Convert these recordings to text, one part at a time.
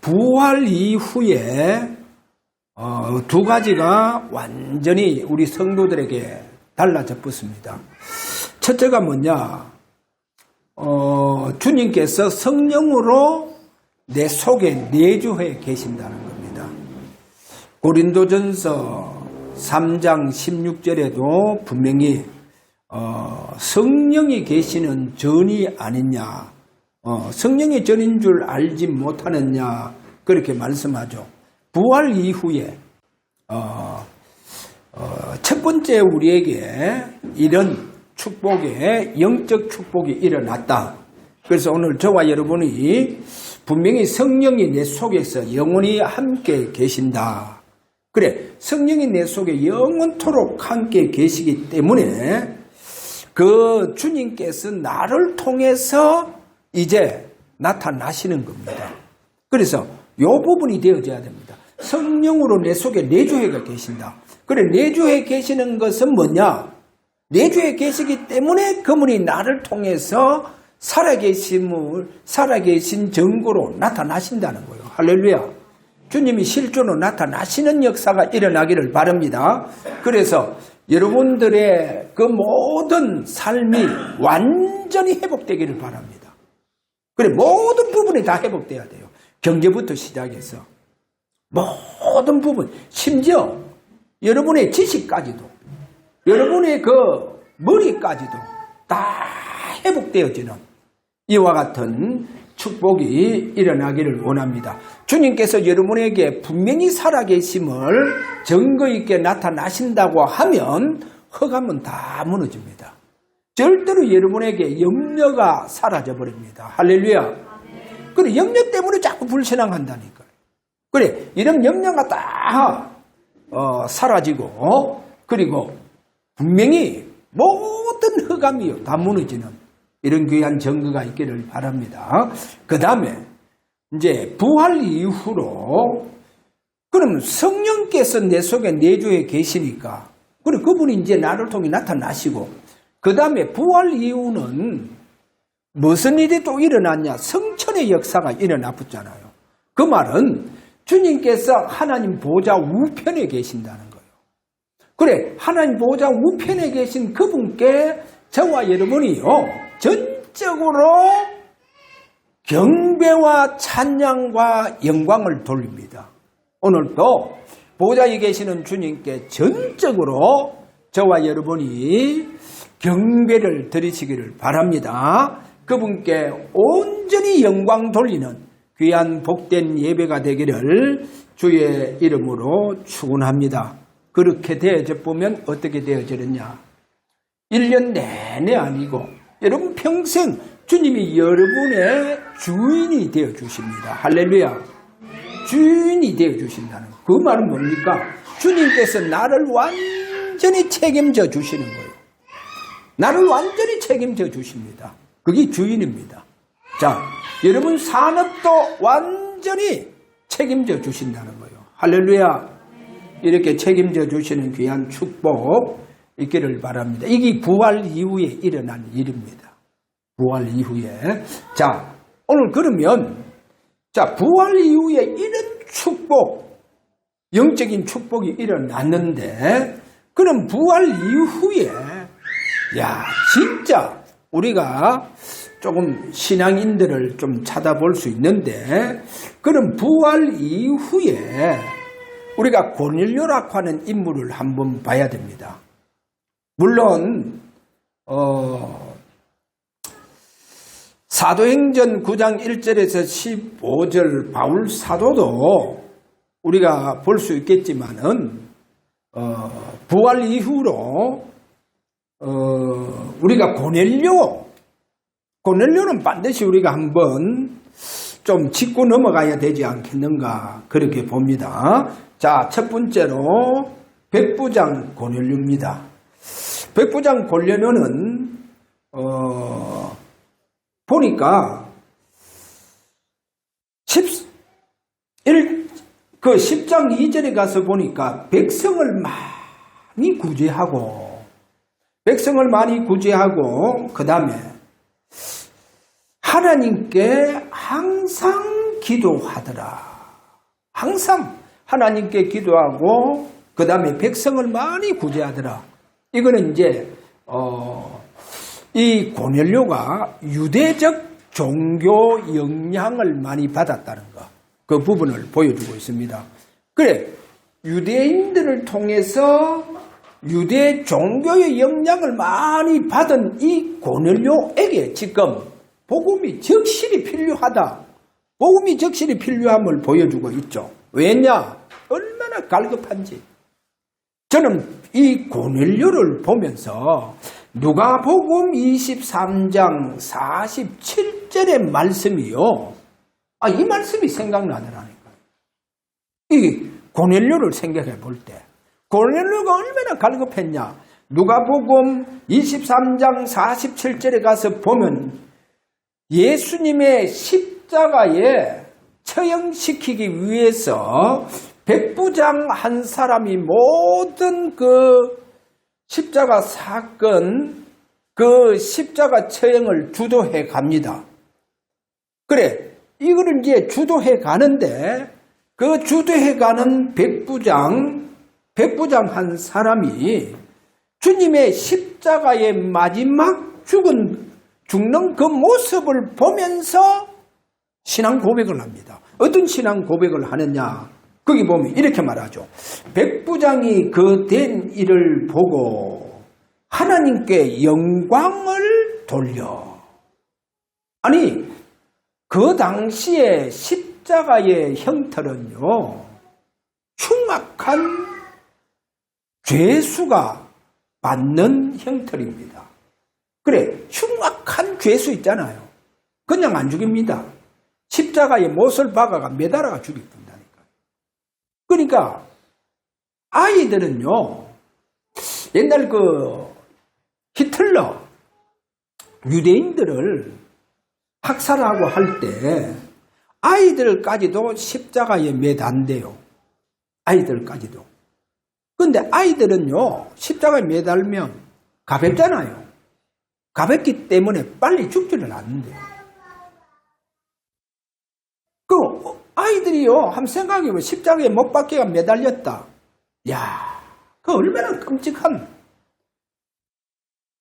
부활 이후에 두 가지가 완전히 우리 성도들에게 달라져 붙습니다. 첫째가 뭐냐? 주님께서 성령으로 내 속에 내주해 계신다는 겁니다. 고린도전서 3장 16절에도 분명히 성령이 계시는 전이 아니냐, 성령의 전인 줄 알지 못하느냐, 그렇게 말씀하죠. 부활 이후에 첫 번째 우리에게 이런 축복에 영적 축복이 일어났다. 그래서 오늘 저와 여러분이 분명히 성령이 내 속에서 영원히 함께 계신다. 그래, 성령이 내 속에 영원토록 함께 계시기 때문에 그 주님께서 나를 통해서 이제 나타나시는 겁니다. 그래서 이 부분이 되어져야 됩니다. 성령으로 내 속에 내주해가 계신다. 그래, 내주해 계시는 것은 뭐냐? 내주해 계시기 때문에 그분이 나를 통해서 살아계신 증거로 나타나신다는 거예요. 할렐루야. 주님이 실제로 나타나시는 역사가 일어나기를 바랍니다. 그래서 여러분들의 그 모든 삶이 완전히 회복되기를 바랍니다. 그래, 모든 부분이 다 회복돼야 돼요. 경제부터 시작해서 모든 부분, 심지어 여러분의 지식까지도, 여러분의 그 머리까지도 다 회복되어지는 이와 같은 축복이 일어나기를 원합니다. 주님께서 여러분에게 분명히 살아계심을 증거 있게 나타나신다고 하면 흑암은 다 무너집니다. 절대로 여러분에게 염려가 사라져버립니다. 할렐루야. 그래, 염려 때문에 자꾸 불신앙한다니까요. 그래, 이런 염려가 다 사라지고, 그리고 분명히 모든 흑암이 다 무너지는 이런 귀한 증거가 있기를 바랍니다. 그 다음에 이제 부활 이후로 그럼 성령께서 내 속에 내주해 계시니까, 그리고 그분이 이제 나를 통해 나타나시고, 그 다음에 부활 이후는 무슨 일이 또 일어났냐? 성천의 역사가 일어나 붙잖아요. 그 말은 주님께서 하나님 보좌 우편에 계신다는 거예요. 그래, 하나님 보좌 우편에 계신 그분께 저와 여러분이요, 전적으로 경배와 찬양과 영광을 돌립니다. 오늘도 보좌에 계시는 주님께 전적으로 저와 여러분이 경배를 드리시기를 바랍니다. 그분께 온전히 영광 돌리는 귀한 복된 예배가 되기를 주의 이름으로 축원합니다. 그렇게 되어져 보면 어떻게 되어지느냐? 1년 내내 아니고 여러분 평생 주님이 여러분의 주인이 되어 주십니다. 할렐루야. 주인이 되어 주신다는 거. 그 말은 뭡니까? 주님께서 나를 완전히 책임져 주시는 거예요. 나를 완전히 책임져 주십니다. 그게 주인입니다. 자, 여러분 산업도 완전히 책임져 주신다는 거예요. 할렐루야. 이렇게 책임져 주시는 귀한 축복 있기를 바랍니다. 이게 부활 이후에 일어난 일입니다. 부활 이후에. 자, 오늘 그러면, 자, 부활 이후에 이런 축복, 영적인 축복이 일어났는데, 그럼 부활 이후에, 야, 진짜 우리가 조금 신앙인들을 좀 찾아볼 수 있는데, 그럼 부활 이후에 우리가 고넬료라고 하는 인물을 한번 봐야 됩니다. 물론 사도행전 9장 1절에서 15절 바울 사도도 우리가 볼 수 있겠지만은 부활 이후로 우리가 고넬료는 반드시 우리가 한번 좀 짚고 넘어가야 되지 않겠는가 그렇게 봅니다. 자, 첫 번째로 백부장 고넬료입니다. 백부장 고넬료는 보니까 10장 2절에 가서 보니까 백성을 많이 구제하고 그 다음에 하나님께 항상 기도하더라. 항상 하나님께 기도하고 그 다음에 백성을 많이 구제하더라. 이거는 이제 이 고넬료가 유대적 종교 영향을 많이 받았다는 거, 그 부분을 보여주고 있습니다. 그래, 유대인들을 통해서 유대 종교의 영향을 많이 받은 이 고넬료에게 지금 복음이 적실히 필요하다. 복음이 적실히 필요함을 보여주고 있죠. 왜냐? 얼마나 갈급한지. 저는 이 고넬료를 보면서 누가복음 23장 47절의 말씀이요. 이 말씀이 생각나더라니까요. 이 고넬료를 생각해 볼 때 고넬료가 얼마나 갈급했냐. 누가복음 23장 47절에 가서 보면 예수님의 십자가에 처형시키기 위해서 백부장 한 사람이 모든 그 십자가 사건, 그 십자가 처형을 주도해 갑니다. 그래, 이거를 이제 주도해 가는데 그 주도해 가는 백부장 한 사람이 주님의 십자가의 마지막 죽는 그 모습을 보면서 신앙 고백을 합니다. 어떤 신앙 고백을 하느냐? 거기 보면 이렇게 말하죠. 백부장이 그 된 일을 보고 하나님께 영광을 돌려. 아니, 그 당시에 십자가의 형태는요, 흉악한 죄수가 받는 형태입니다. 그래, 흉악한 죄수 있잖아요. 그냥 안 죽입니다. 십자가에 못을 박아가 매달아가 죽입니다. 그러니까 아이들은요, 옛날 그 히틀러 유대인들을 학살하고 할 때 아이들까지도 십자가에 매단대요. 아이들까지도. 근데 아이들은요, 십자가에 매달면 가볍잖아요. 가볍기 때문에 빨리 죽지를 않는데요. 아이들이요, 한번 생각해보면 십자가에 못 박혀가 매달렸다. 야, 그 얼마나 끔찍한.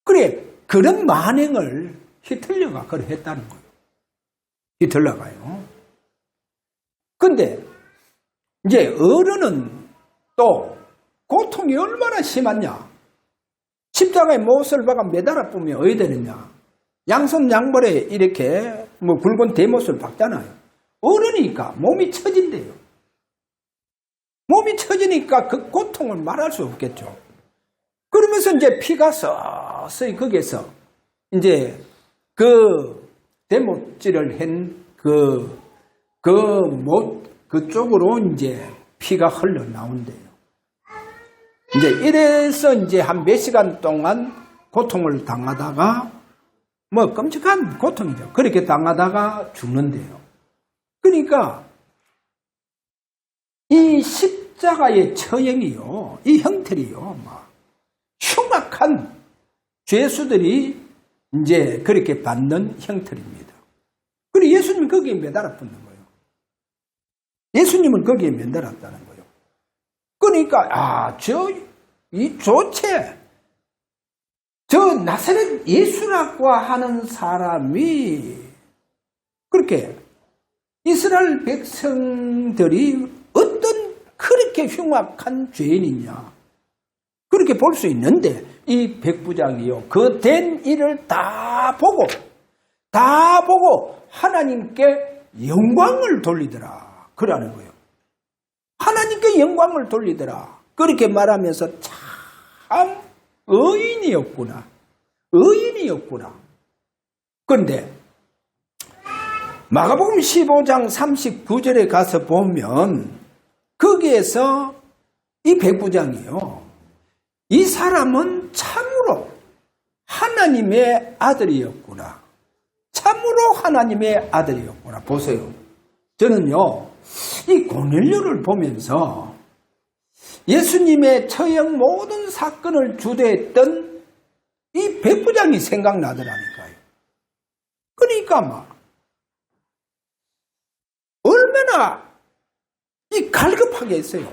그래, 그런 만행을 히틀러가 그래 했다는 거예요. 히틀러가요. 근데 이제 어른은 또 고통이 얼마나 심하냐. 십자가에 못을 박아 매달아 보면 어디 되느냐. 양손 양발에 이렇게 굵은 대못을 박잖아요. 어른이니까 몸이 처진대요. 몸이 처지니까 그 고통을 말할 수 없겠죠. 그러면서 이제 피가 서서히 거기에서 이제 그 대못질을 한 그쪽으로 이제 피가 흘러나온대요. 이제 이래서 이제 한 몇 시간 동안 고통을 당하다가 끔찍한 고통이죠. 그렇게 당하다가 죽는데요. 그러니까 이 십자가의 처형이요, 이 형태이요, 흉악한 죄수들이 이제 그렇게 받는 형태입니다. 그리고 예수님은 거기에 매달아 붙는 거예요. 예수님은 거기에 매달았다는 거예요. 그러니까 이 조체 저 나사렛 예수라고 하는 사람이 그렇게 이스라엘 백성들이 어떤 그렇게 흉악한 죄인이냐 그렇게 볼 수 있는데 이 백부장이요 그 된 일을 다 보고 하나님께 영광을 돌리더라 그러는 거예요. 하나님께 영광을 돌리더라 그렇게 말하면서 참 의인이었구나. 그런데 마가복음 15장 39절에 가서 보면 거기에서 이 백부장이요. 이 사람은 참으로 하나님의 아들이었구나. 참으로 하나님의 아들이었구나. 보세요. 저는요. 이 고넬료를 보면서 예수님의 처형 모든 사건을 주도했던 이 백부장이 생각나더라니까요. 그러니까 얼마나 갈급하게 했어요.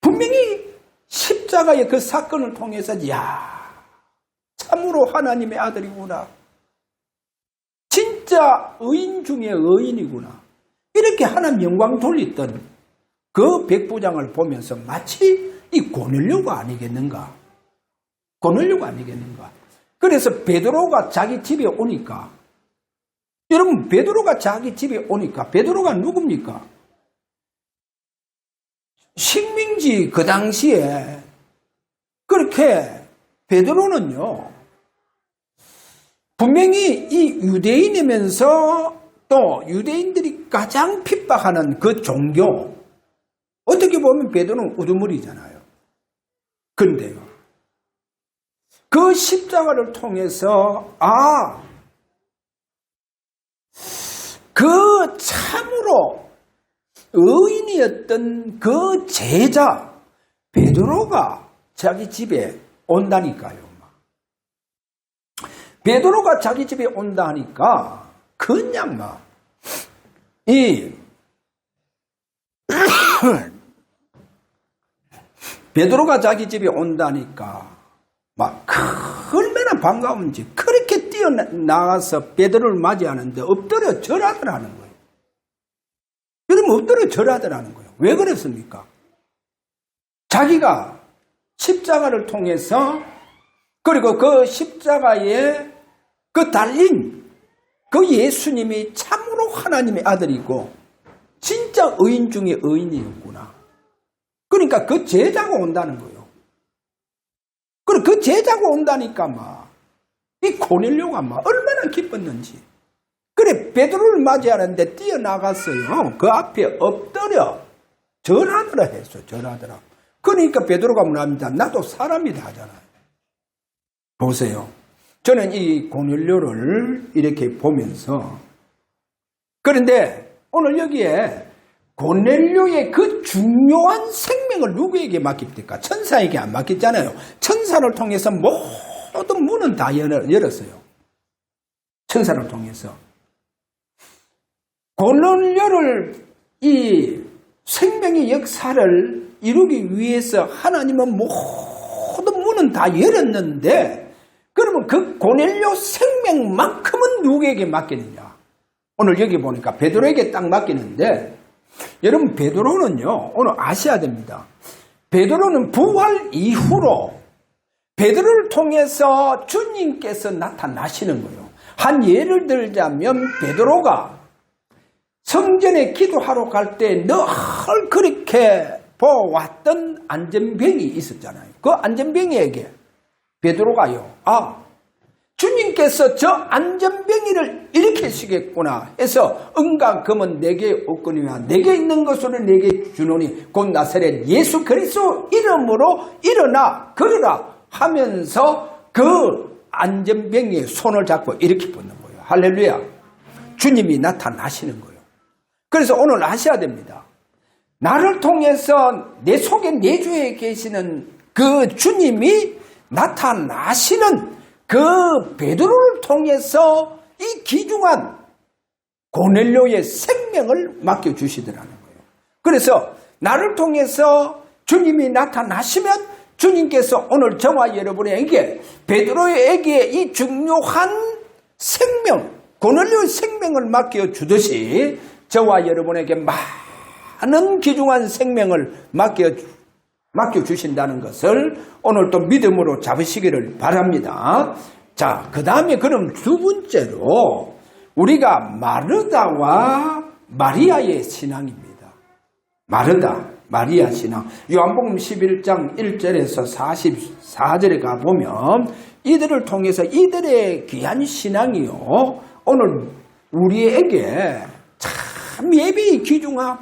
분명히 십자가의 그 사건을 통해서 참으로 하나님의 아들이구나. 진짜 의인 중에 의인이구나. 이렇게 하나님 영광 돌리던 그 백부장을 보면서 마치 이 고넬료가 아니겠는가. 고넬료가 아니겠는가. 그래서 베드로가 자기 집에 오니까, 여러분 베드로가 자기 집에 오니까 베드로가 누굽니까? 식민지 그 당시에 그렇게 베드로는요, 분명히 이 유대인이면서 또 유대인들이 가장 핍박하는 그 종교, 어떻게 보면 베드로는 우두머리잖아요. 그런데요, 그 십자가를 통해서 그 참으로 의인이었던 그 제자 베드로가 자기 집에 온다니까요. 베드로가 자기 집에 온다 하니까 그냥 베드로가 자기 집에 온다니까 얼마나 반가운지 그렇게 뛰어나가서 베드로를 맞이하는데 엎드려 절하더라는 거예요. 여러분 엎드려 절하더라는 거예요. 왜 그랬습니까? 자기가 십자가를 통해서, 그리고 그 십자가에 그 달린 그 예수님이 참으로 하나님의 아들이고 진짜 의인 중에 의인이었구나. 그러니까 그 제자가 온다는 거예요. 그리고 그 제자가 온다니까 이 고넬료가 얼마나 기뻤는지. 그래 베드로를 맞이하는데 뛰어나갔어요. 그 앞에 엎드려 절하더라 했어. 절하더라. 그러니까 베드로가 뭐랍니다. 나도 사람이다 하잖아요. 보세요. 저는 이 고넬료를 이렇게 보면서, 그런데 오늘 여기에 고넬료의 그 중요한 생명을 누구에게 맡깁니까? 천사에게 안 맡겼잖아요. 천사를 통해서 모든 문은 다 열었어요. 천사를 통해서. 고넬료를 이 생명의 역사를 이루기 위해서 하나님은 모든 문은 다 열었는데, 그러면 그 고넬료 생명만큼은 누구에게 맡기느냐? 오늘 여기 보니까 베드로에게 딱 맡기는데, 여러분 베드로는요, 오늘 아셔야 됩니다. 베드로는 부활 이후로 베드로를 통해서 주님께서 나타나시는 거예요. 한 예를 들자면 베드로가 성전에 기도하러 갈 때 늘 그렇게 보았던 안전병이 있었잖아요. 그 안전병이에게 베드로가요, 주님께서 저 안전병이를 일으키시겠구나 해서 은과 금은 내게 없거니와 내게 있는 것으로 내게 주노니 곧 나사렛 예수 그리스도 이름으로 일어나 걸으라 하면서 그 안전병의 손을 잡고 이렇게 붙는 거예요. 할렐루야. 주님이 나타나시는 거예요. 그래서 오늘 아셔야 됩니다. 나를 통해서 내 속에 내주에 계시는 그 주님이 나타나시는 그 베드로를 통해서 이 귀중한 고넬료의 생명을 맡겨주시더라는 거예요. 그래서 나를 통해서 주님이 나타나시면 주님께서 오늘 저와 여러분에게 베드로에게 이 중요한 생명, 고넬료의 생명을 맡겨주듯이 저와 여러분에게 많은 귀중한 생명을 맡겨주신다는 것을 오늘 또 믿음으로 잡으시기를 바랍니다. 자, 그 다음에 그럼 두 번째로 우리가 마르다와 마리아의 신앙입니다. 마르다, 마리아 신앙. 요한복음 11장 1절에서 44절에 가보면 이들을 통해서 이들의 귀한 신앙이요, 오늘 우리에게 참 예배의 귀중함,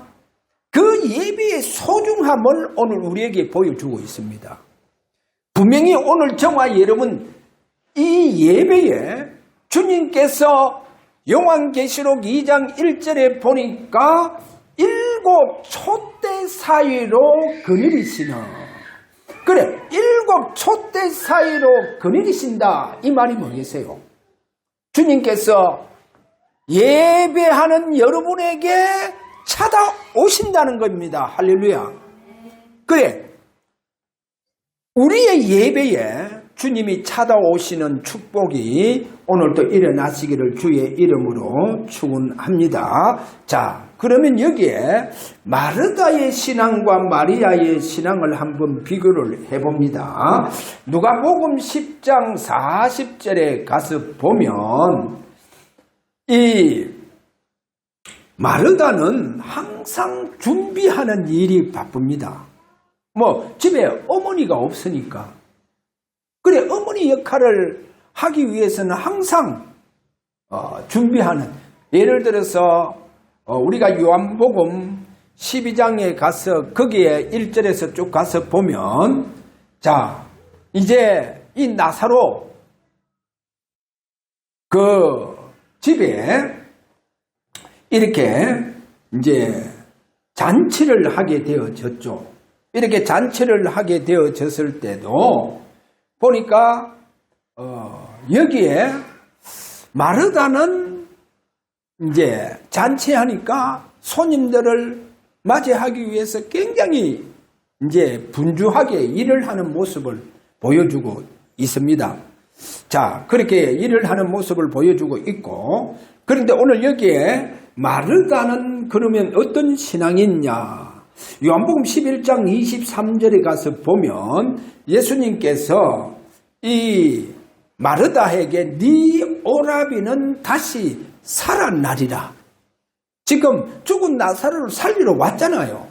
그 예배의 소중함을 오늘 우리에게 보여주고 있습니다. 분명히 오늘 저와 여러분 이 예배에 주님께서 요한계시록 2장 1절에 보니까 7 촛대 사이로 거느리시는, 그래 7 촛대 사이로 거느리신다 이 말이 뭐겠어요? 주님께서 예배하는 여러분에게 찾아오신다는 겁니다. 할렐루야. 그래, 우리의 예배에 주님이 찾아오시는 축복이 오늘도 일어나시기를 주의 이름으로 축원합니다. 자, 그러면 여기에 마르다의 신앙과 마리아의 신앙을 한번 비교를 해봅니다. 누가복음 10장 40절에 가서 보면 이 마르다는 항상 준비하는 일이 바쁩니다. 집에 어머니가 없으니까. 그래, 어머니 역할을 하기 위해서는 항상 준비하는, 예를 들어서 우리가 요한복음 12장에 가서 거기에 1절에서 쭉 가서 보면, 자, 이제 이 나사로 그 집에 이렇게 이제 잔치를 하게 되어졌죠. 이렇게 잔치를 하게 되어졌을 때도 보니까 여기에 마르다는 이제 잔치하니까 손님들을 맞이하기 위해서 굉장히 이제 분주하게 일을 하는 모습을 보여주고 있습니다. 자, 그렇게 일을 하는 모습을 보여주고 있고, 그런데 오늘 여기에 마르다는 그러면 어떤 신앙이냐? 요한복음 11장 23절에 가서 보면 예수님께서 이 마르다에게 네 오라비는 다시 살아나리라. 지금 죽은 나사로를 살리러 왔잖아요.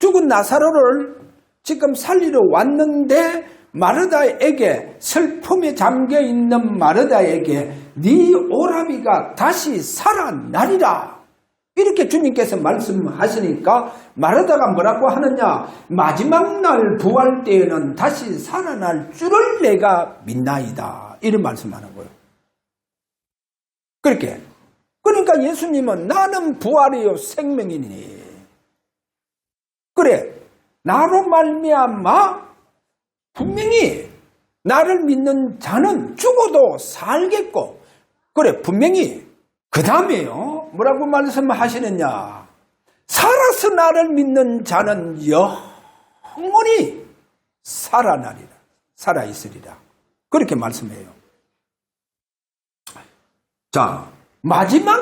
죽은 나사로를 지금 살리러 왔는데 마르다에게, 슬픔에 잠겨있는 마르다에게 네 오라비가 다시 살아나리라. 이렇게 주님께서 말씀하시니까 마르다가 뭐라고 하느냐? 마지막 날 부활 때에는 다시 살아날 줄을 내가 믿나이다. 이런 말씀하는 거예요. 그러니까 예수님은 나는 부활이요 생명이니. 그래, 나로 말미암아 분명히 나를 믿는 자는 죽어도 살겠고, 그래, 분명히 그 다음에요, 뭐라고 말씀하시느냐? 살아서 나를 믿는 자는 영원히 살아나리라, 살아있으리라. 그렇게 말씀해요. 자, 마지막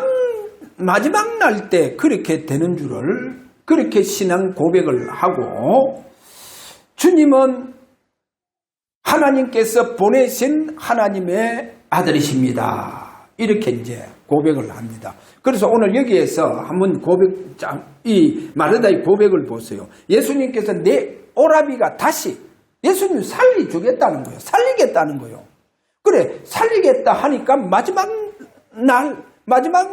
날 때 그렇게 되는 줄을, 그렇게 신앙 고백을 하고, 주님은 하나님께서 보내신 하나님의 아들이십니다. 이렇게 이제 고백을 합니다. 그래서 오늘 여기에서 한번 이 마르다의 고백을 보세요. 예수님께서 내 오라비가 다시, 예수님 살리주겠다는 거예요. 살리겠다는 거예요. 그래, 살리겠다 하니까 마지막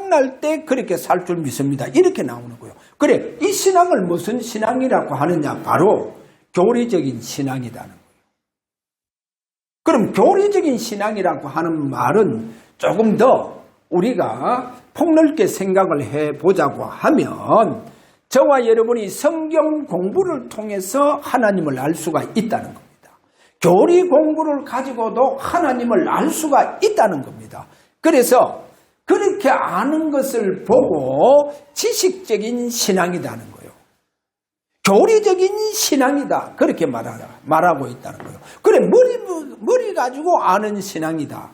날 때 그렇게 살 줄 믿습니다. 이렇게 나오는 거예요. 그래, 이 신앙을 무슨 신앙이라고 하느냐? 바로 교리적인 신앙이라는 거예요. 그럼 교리적인 신앙이라고 하는 말은 조금 더 우리가 폭넓게 생각을 해보자고 하면, 저와 여러분이 성경 공부를 통해서 하나님을 알 수가 있다는 겁니다. 교리 공부를 가지고도 하나님을 알 수가 있다는 겁니다. 그래서 그렇게 아는 것을 보고 지식적인 신앙이라는 거예요. 교리적인 신앙이다. 그렇게 말하고 있다는 거예요. 그래, 머리 가지고 아는 신앙이다.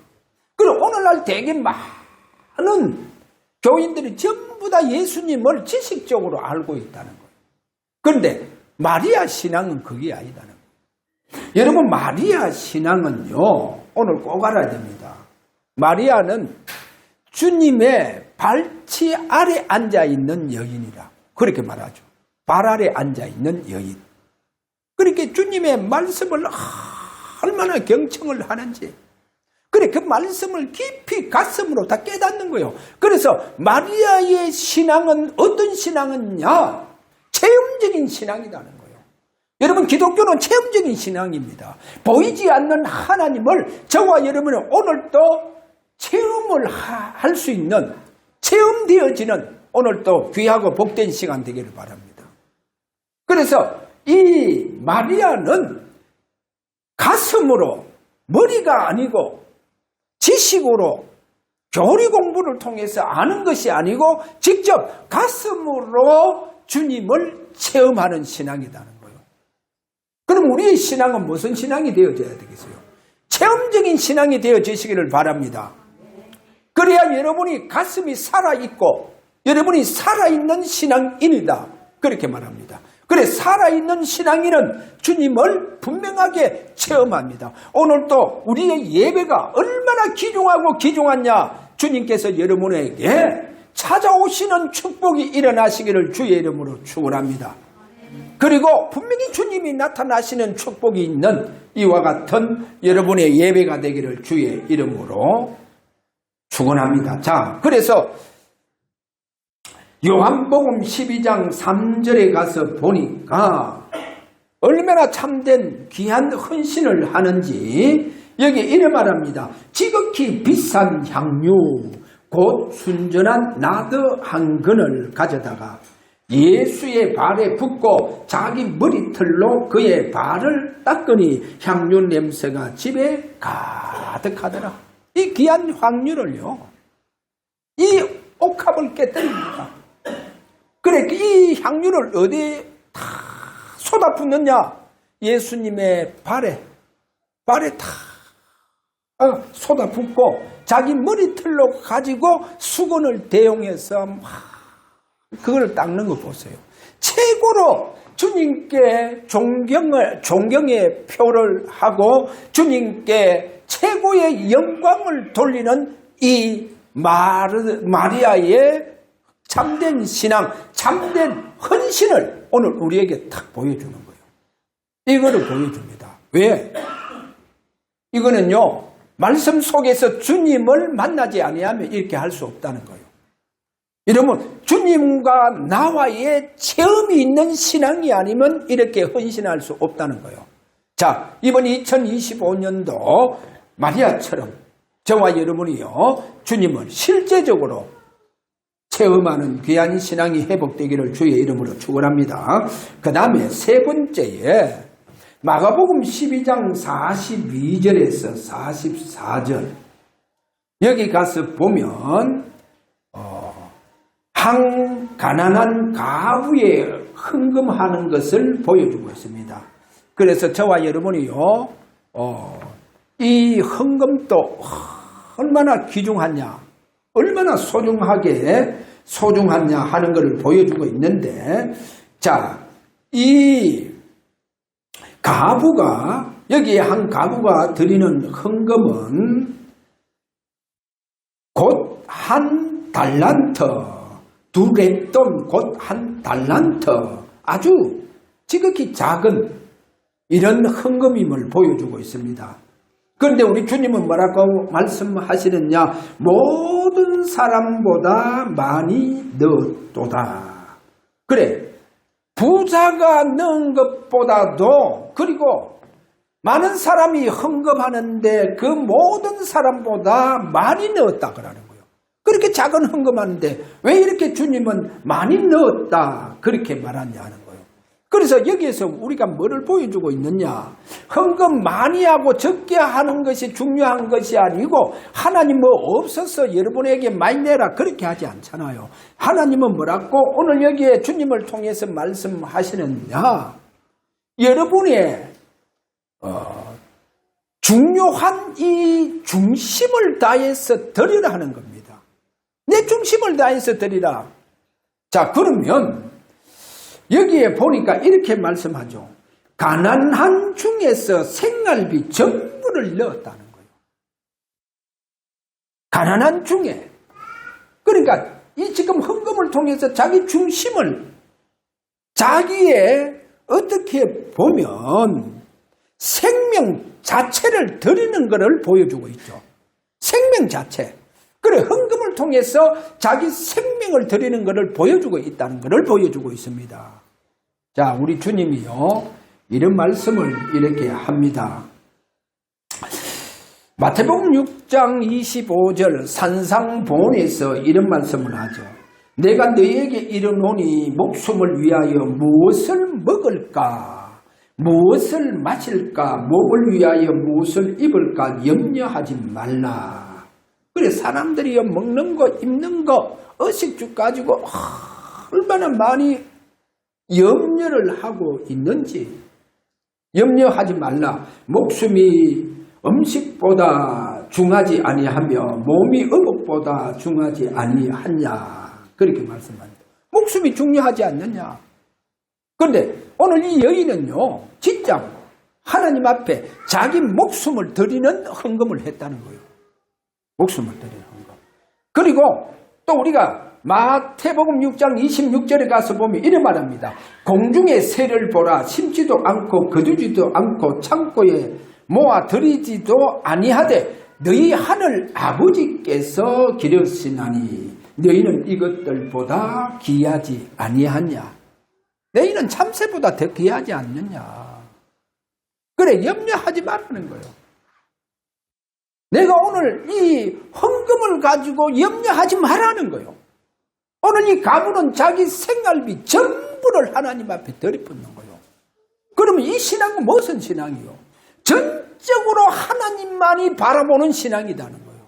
그리고 오늘날 되게 많은 교인들이 전부 다 예수님을 지식적으로 알고 있다는 거예요. 그런데 마리아 신앙은 그게 아니다는 거예요. 여러분, 마리아 신앙은요, 오늘 꼭 알아야 됩니다. 마리아는 주님의 발치 아래 앉아있는 여인이라 그렇게 말하죠. 발 아래 앉아있는 여인. 그렇게 주님의 말씀을 얼마나 경청을 하는지, 그래, 그 말씀을 깊이 가슴으로 다 깨닫는 거예요. 그래서 마리아의 신앙은 어떤 신앙이냐? 체험적인 신앙이라는 거예요. 여러분, 기독교는 체험적인 신앙입니다. 보이지 않는 하나님을 저와 여러분이 오늘도 체험을 할 수 있는, 체험되어지는 오늘도 귀하고 복된 시간 되기를 바랍니다. 그래서 이 마리아는 가슴으로, 머리가 아니고 지식으로 교리 공부를 통해서 아는 것이 아니고 직접 가슴으로 주님을 체험하는 신앙이라는 거예요. 그럼 우리의 신앙은 무슨 신앙이 되어져야 되겠어요? 체험적인 신앙이 되어지시기를 바랍니다. 그래야 여러분이 가슴이 살아있고 여러분이 살아있는 신앙인이다. 그렇게 말합니다. 그래, 살아있는 신앙인은 주님을 분명하게 체험합니다. 오늘도 우리의 예배가 얼마나 귀중하고 귀중하냐. 주님께서 여러분에게 찾아오시는 축복이 일어나시기를 주의 이름으로 축원합니다. 그리고 분명히 주님이 나타나시는 축복이 있는 이와 같은 여러분의 예배가 되기를 주의 이름으로 축원합니다. 자, 그래서 요한복음 12장 3절에 가서 보니까 얼마나 참된 귀한 헌신을 하는지 여기 이래 말합니다. 지극히 비싼 향유 곧 순전한 나드 한 근을 가져다가 예수의 발에 붓고 자기 머리털로 그의 발을 닦으니 향유 냄새가 집에 가득하더라. 이 귀한 향유를요, 이 옥합을 깨뜨립니다. 그래, 이 향유를 어디에 다 쏟아붓느냐? 예수님의 발에 다 쏟아붓고 자기 머리털로 가지고 수건을 대용해서 막 그걸 닦는 거 보세요. 최고로 주님께 존경의 표를 하고 주님께 최고의 영광을 돌리는 이 마리아의 참된 신앙, 참된 헌신을 오늘 우리에게 딱 보여주는 거예요. 이거를 보여줍니다. 왜? 이거는요, 말씀 속에서 주님을 만나지 아니하면 이렇게 할 수 없다는 거예요. 여러분, 주님과 나와의 체험이 있는 신앙이 아니면 이렇게 헌신할 수 없다는 거예요. 자, 이번 2025년도 마리아처럼 저와 여러분이요, 주님을 실제적으로 체험하는 귀한 신앙이 회복되기를 주의 이름으로 축원합니다. 그 다음에 세 번째에 마가복음 12장 42절에서 44절 여기 가서 보면 한 가난한 가부의 헌금하는 것을 보여주고 있습니다. 그래서 저와 여러분이요, 이 헌금도 얼마나 귀중하냐, 얼마나 소중하냐 하는 것을 보여주고 있는데, 자, 이 가부가, 여기에 한 가부가 드리는 헌금은 곧 한 달란트, 두 렛돈 곧 한 달란트, 아주 지극히 작은 이런 헌금임을 보여주고 있습니다. 그런데 우리 주님은 뭐라고 말씀하시느냐? 모든 사람보다 많이 넣었도다. 그래, 부자가 넣은 것보다도, 그리고 많은 사람이 헌금하는데 그 모든 사람보다 많이 넣었다 그러는 거예요. 그렇게 작은 헌금하는데 왜 이렇게 주님은 많이 넣었다 그렇게 말하냐는 거예요. 그래서 여기에서 우리가 뭐를 보여주고 있느냐? 헌금 많이 하고 적게 하는 것이 중요한 것이 아니고, 하나님 뭐 없어서 여러분에게 많이 내라 그렇게 하지 않잖아요. 하나님은 뭐라고 오늘 여기에 주님을 통해서 말씀하시느냐? 여러분의 중요한 이 중심을 다해서 드리라 하는 겁니다. 내 중심을 다해서 드리라. 자, 그러면 여기에 보니까 이렇게 말씀하죠. 가난한 중에서 생활비 전부를 넣었다는 거예요. 가난한 중에. 그러니까 이 지금 헌금을 통해서 자기 중심을, 자기의 어떻게 보면 생명 자체를 드리는 것을 보여주고 있죠. 생명 자체. 그래, 헌금을 통해서 자기 생명을 드리는 것을 보여주고 있다는 것을 보여주고 있습니다. 자, 우리 주님이요, 이런 말씀을 이렇게 합니다. 마태복음 6장 25절 산상본에서 이런 말씀을 하죠. 내가 너희에게 이르노니 목숨을 위하여 무엇을 먹을까, 무엇을 마실까, 목을 위하여 무엇을 입을까 염려하지 말라. 그래 사람들이 먹는 거 입는 거 의식주 가지고 얼마나 많이 염려를 하고 있는지. 염려하지 말라. 목숨이 음식보다 중하지 아니하며 몸이 의복보다 중하지 아니하냐. 그렇게 말씀합니다. 목숨이 중요하지 않느냐. 그런데 오늘 이 여인은요, 진짜 하나님 앞에 자기 목숨을 드리는 헌금을 했다는 거예요. 목숨을 드리는 헌금. 그리고 또 우리가 마태복음 6장 26절에 가서 보면 이런 말합니다. 공중의 새를 보라. 심지도 않고 거두지도 않고 창고에 모아 들이지도 아니하되 너희 하늘 아버지께서 기르시나니 너희는 이것들보다 귀하지 아니하냐. 너희는 참새보다 더 귀하지 않느냐. 그래 염려하지 말라는 거예요. 내가 오늘 이 헌금을 가지고 염려하지 말라는 거예요. 오늘 이 가문은 자기 생활비 전부를 하나님 앞에 들이붓는 거예요. 그러면 이 신앙은 무슨 신앙이요? 전적으로 하나님만이 바라보는 신앙이라는 거예요.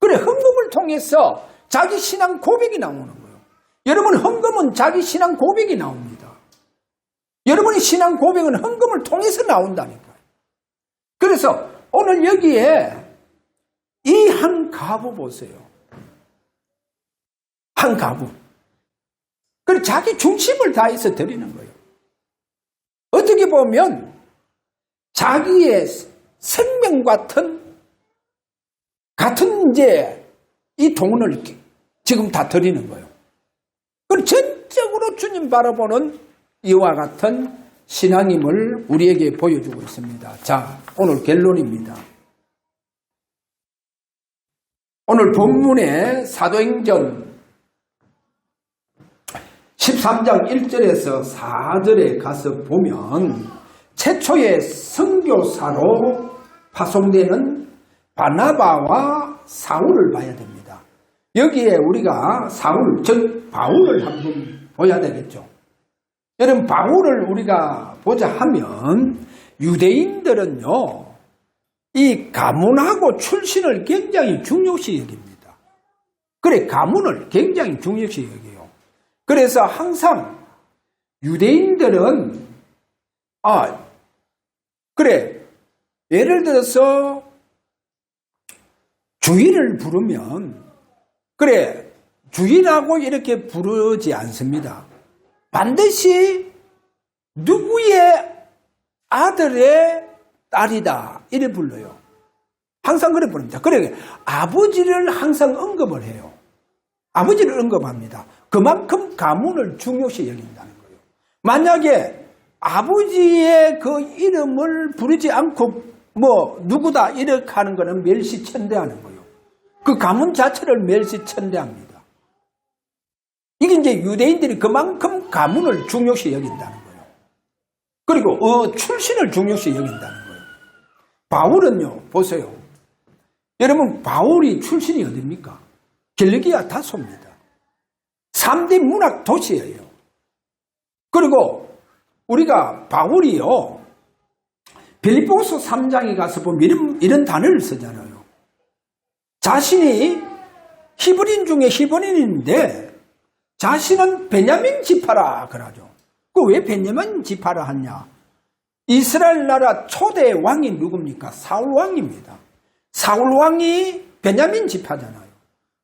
그래 헌금을 통해서 자기 신앙 고백이 나오는 거예요. 여러분 헌금은 자기 신앙 고백이 나옵니다. 여러분의 신앙 고백은 헌금을 통해서 나온다니까요. 그래서 오늘 여기에 이 한 가부 보세요. 한 가부. 그리고 자기 중심을 다해서 드리는 거예요. 어떻게 보면 자기의 생명 같은 이제 이 돈을 지금 다 드리는 거예요. 그리고 전적으로 주님 바라보는 이와 같은 신앙임을 우리에게 보여주고 있습니다. 자, 오늘 결론입니다. 오늘 본문의 사도행전 13장 1절에서 4절에 가서 보면 최초의 선교사로 파송되는 바나바와 사울을 봐야 됩니다. 여기에 우리가 사울, 즉 바울을 한번 봐야 되겠죠. 여러분 바울을 우리가 보자 하면 유대인들은요 이 가문하고 출신을 굉장히 중요시 여깁니다. 그래 가문을 굉장히 중요시 여겨요. 그래서 항상 유대인들은 그래 예를 들어서 주일을 부르면 그래 주일하고 이렇게 부르지 않습니다. 반드시 누구의 아들의 딸이다 이래 불러요. 항상 그래 부릅니다. 그래 아버지를 항상 언급을 해요. 아버지를 언급합니다. 그만큼 가문을 중요시 여긴다는 거예요. 만약에 아버지의 그 이름을 부르지 않고 뭐 누구다 이렇게 하는 거는 멸시천대하는 거예요. 그 가문 자체를 멸시천대합니다. 이게 이제 유대인들이 그만큼 가문을 중요시 여긴다는 거예요. 그리고 출신을 중요시 여긴다는 거예요. 바울은요, 보세요. 여러분, 바울이 출신이 어디입니까? 길리기아 다소입니다. 3대 문학 도시예요. 그리고 우리가 바울이요, 빌립보서 3장에 가서 보면 이런 단어를 쓰잖아요. 자신이 히브리인 중에 히브리인인데 자신은 베냐민 지파라 그러죠. 그 왜 베냐민 지파라 하냐? 이스라엘 나라 초대 왕이 누굽니까? 사울 왕입니다. 사울 왕이 베냐민 지파잖아요.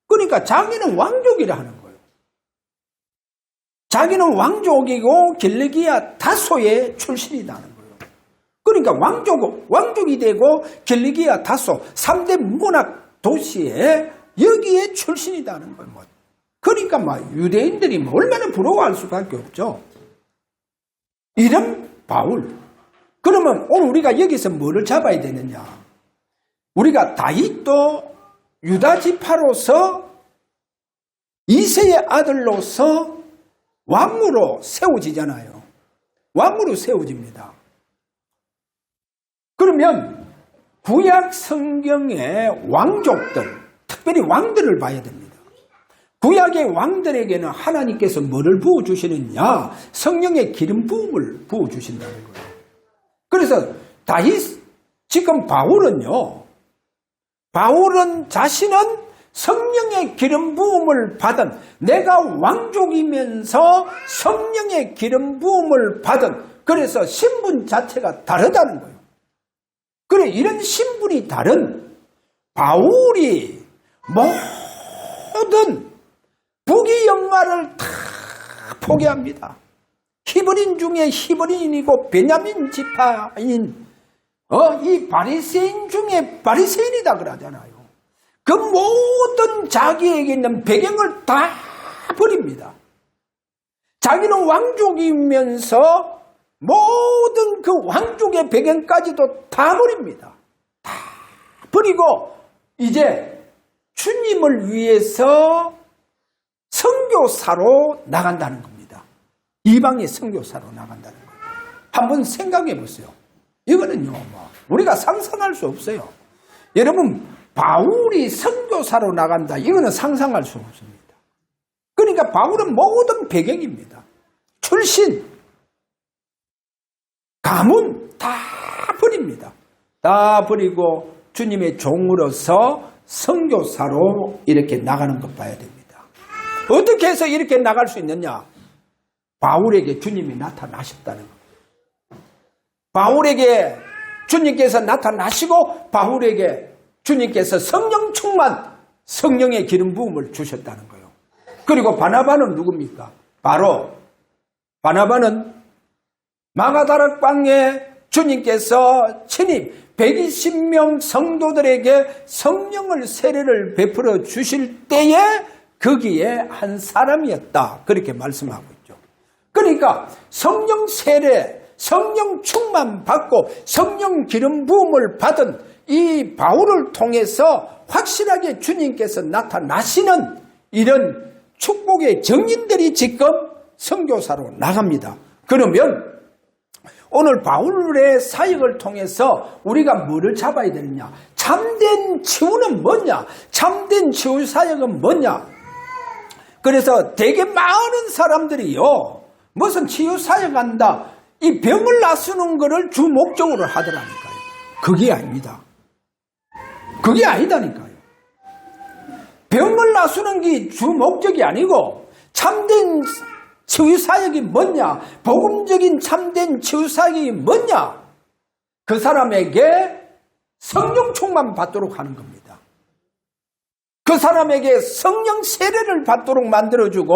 그러니까 자기는 왕족이라 하는 거예요. 자기는 왕족이고 길리기아 다소의 출신이라는 거예요. 그러니까 왕족이 되고 길리기아 다소 3대 문학 도시에 여기에 출신이라는 거예요. 그러니까 유대인들이 얼마나 부러워할 수밖에 없죠. 이름 바울. 그러면 오늘 우리가 여기서 뭐를 잡아야 되느냐? 우리가 다윗도 유다 지파로서 이새의 아들로서 왕으로 세워지잖아요. 왕으로 세워집니다. 그러면 구약 성경의 왕족들, 특별히 왕들을 봐야 됩니다. 구약의 왕들에게는 하나님께서 뭐를 부어주시느냐? 성령의 기름 부음을 부어주신다는 거예요. 그래서 다윗, 지금 바울은 자신은 성령의 기름 부음을 받은, 내가 왕족이면서 성령의 기름 부음을 받은, 그래서 신분 자체가 다르다는 거예요. 그래, 이런 신분이 다른 바울이 모든 부귀 영화를 다 포기합니다. 히브리인 중에 히브리인이고 베냐민 지파인 이 바리새인 중에 바리새인이다 그러잖아요. 그 모든 자기에게 있는 배경을 다 버립니다. 자기는 왕족이면서 모든 그 왕족의 배경까지도 다 버립니다. 다 버리고 이제 주님을 위해서 선교사로 나간다는 겁니다. 이방의 선교사로 나간다는 거예요. 한번 생각해 보세요. 이거는요, 우리가 상상할 수 없어요. 여러분, 바울이 선교사로 나간다. 이거는 상상할 수 없습니다. 그러니까 바울은 모든 배경입니다. 출신, 가문 다 버립니다. 다 버리고 주님의 종으로서 선교사로 이렇게 나가는 것 봐야 됩니다. 어떻게 해서 이렇게 나갈 수 있느냐? 바울에게 주님이 나타나셨다는 겁니다. 바울에게 주님께서 나타나시고 바울에게 주님께서 성령 충만, 성령의 기름 부음을 주셨다는 거예요. 그리고 바나바는 누굽니까? 바로 바나바는 마가다락방에 주님께서 친히 120명 성도들에게 성령을 세례를 베풀어 주실 때에 거기에 한 사람이었다. 그렇게 말씀하고 있죠. 그러니까 성령 세례, 성령 충만 받고 성령 기름 부음을 받은 이 바울을 통해서 확실하게 주님께서 나타나시는 이런 축복의 증인들이 지금 선교사로 나갑니다. 그러면 오늘 바울의 사역을 통해서 우리가 뭐를 잡아야 되느냐? 참된 치유는 뭐냐? 참된 치유 사역은 뭐냐? 그래서 되게 많은 사람들이요, 무슨 치유 사역한다, 이 병을 낫는 것을 주 목적으로 하더라니까요. 그게 아닙니다. 그게 아니다니까요. 병을 낫는 게 주 목적이 아니고 참된 치유사역이 뭐냐? 복음적인 참된 치유사역이 뭐냐? 그 사람에게 성령 충만 받도록 하는 겁니다. 그 사람에게 성령 세례를 받도록 만들어주고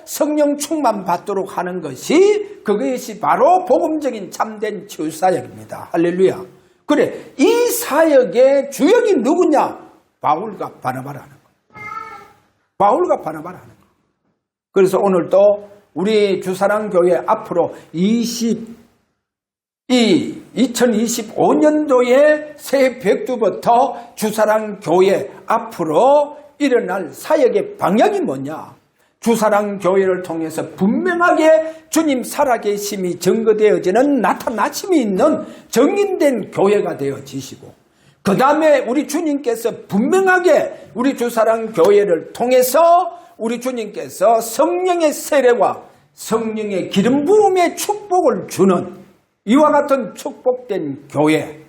성령 충만 받도록 하는 것이, 그것이 바로 복음적인 참된 치유사역입니다. 할렐루야. 그래, 이 사역의 주역이 누구냐? 바울과 바나바라는 거예요. 바울과 바나바라는 거예요. 그래서 오늘도 우리 주사랑교회 앞으로 2025년도에 새해 벽두부터 주사랑교회 앞으로 일어날 사역의 방향이 뭐냐? 주사랑교회를 통해서 분명하게 주님 살아계심이 증거되어지는 나타나심이 있는 정인된 교회가 되어지시고, 그 다음에 우리 주님께서 분명하게 우리 주사랑교회를 통해서 우리 주님께서 성령의 세례와 성령의 기름 부음의 축복을 주는 이와 같은 축복된 교회.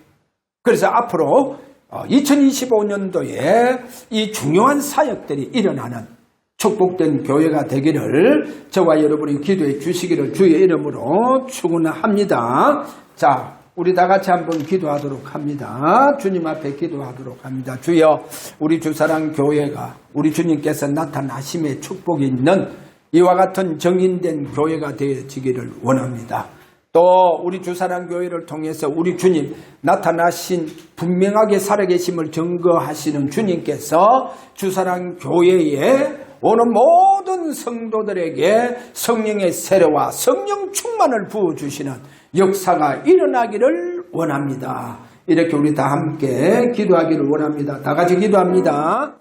그래서 앞으로 2025년도에 이 중요한 사역들이 일어나는 축복된 교회가 되기를 저와 여러분이 기도해 주시기를 주의 이름으로 축원합니다. 자, 우리 다 같이 한번 기도하도록 합니다. 주님 앞에 기도하도록 합니다. 주여, 우리 주사랑 교회가 우리 주님께서 나타나심의 축복이 있는 이와 같은 정인된 교회가 되어지기를 원합니다. 또 우리 주사랑 교회를 통해서 우리 주님 나타나신 분명하게 살아계심을 증거하시는 주님께서 주사랑 교회에 오는 모든 성도들에게 성령의 세례와 성령 충만을 부어주시는 역사가 일어나기를 원합니다. 이렇게 우리 다 함께 기도하기를 원합니다. 다 같이 기도합니다.